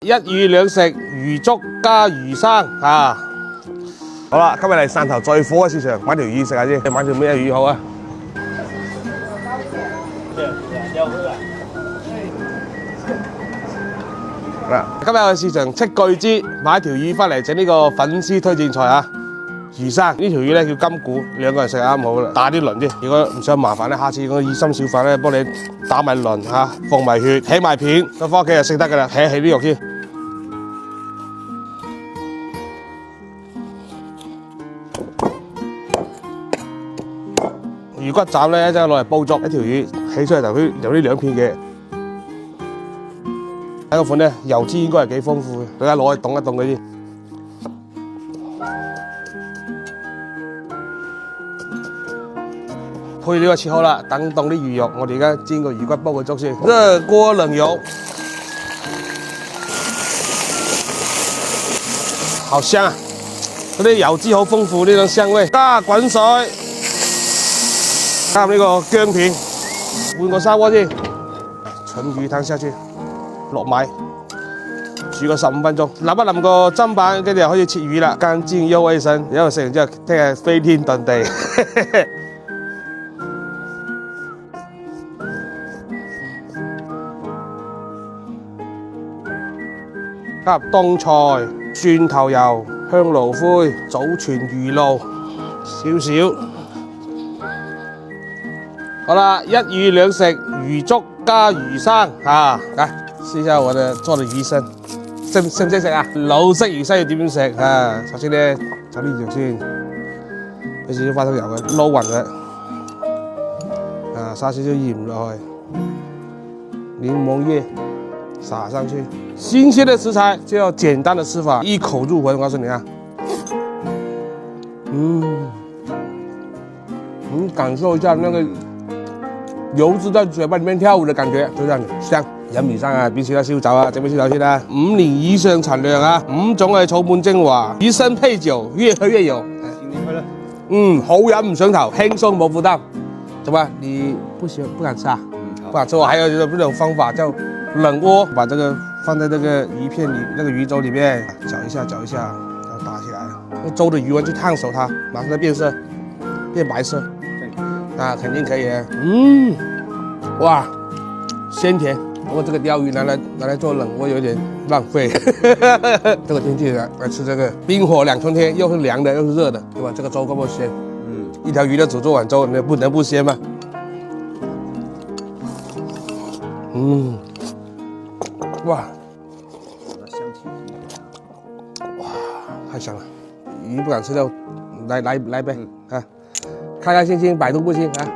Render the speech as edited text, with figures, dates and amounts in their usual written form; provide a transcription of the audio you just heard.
一魚兩食，魚粥加魚生啊！好啦，今日嚟汕頭最火嘅市場，買條魚食下先。你買條咩魚好啊？嗱，今日去市場斥巨資買條魚翻嚟整呢個粉絲推薦菜啊！魚生呢條魚咧叫金股，兩個人食啱好啦。打啲鱗啫，如果唔想麻煩咧，下次嗰個以心小販咧幫你打埋鱗嚇，放埋血，起埋片，咁翻屋企就食得噶啦。起啲肉先。魚骨斬咧，一陣攞嚟煲粥。一條魚起出嚟就有呢兩片嘅。睇個款咧，油脂應該係幾豐富嘅，大家攞去凍一凍佢先。配料就切好啦，等凍啲魚肉，我哋而家煎個魚骨煲個粥先。熱鍋冷油，好香啊！嗰啲油脂好豐富，呢種香味。加滾水，加入呢個薑片，換個砂鍋先。純魚湯下去，落米，煮個15分鐘，淋一淋個砧板，跟住就可以切魚啦。乾淨又衛生，然後食完之後聽日飛天遁地。加入冬菜、蒜頭油、香爐灰、祖傳魚露少少。好啦，一魚兩食，魚粥加魚生啊！嚟試下我哋做嘅魚生，識唔識食啊？老式魚生要點樣食啊？首先咧，炒啲肉先，俾少少花生油嘅，撈勻佢，撒少少鹽落去，檸檬葉撒上去。新鮮的食材就要簡單的吃法，一口入魂。我告訴你啊，感受一下那個油脂在嘴巴裡面跳舞的感覺，就這樣香。飲魚生啊，必須要燒酒啊，整杯燒酒先啦。5年以上陳釀啊，5種嘅草本精華，魚生配酒，越喝越有。新年快樂。好飲唔上頭，輕鬆冇負擔。怎麼？你不敢吃啊？不敢吃。我還有這種方法叫冷鍋，把這個放在這個魚片裡，那個魚粥裡面攪一下，攪一下，然後打起來。那粥的魚紋去燙熟它，馬上它變色，變白色。那肯定可以的。哇，鮮甜。不過這個鯛魚拿來做冷鍋有點浪費。這個天氣來吃這個，冰火兩重天，又是涼的又是熱的，對吧？這個粥夠不夠鮮？一條魚的煮做碗粥，能不鮮嗎？哇，哇，太香了！魚不敢吃就來杯啊！開開心心，百毒不侵啊！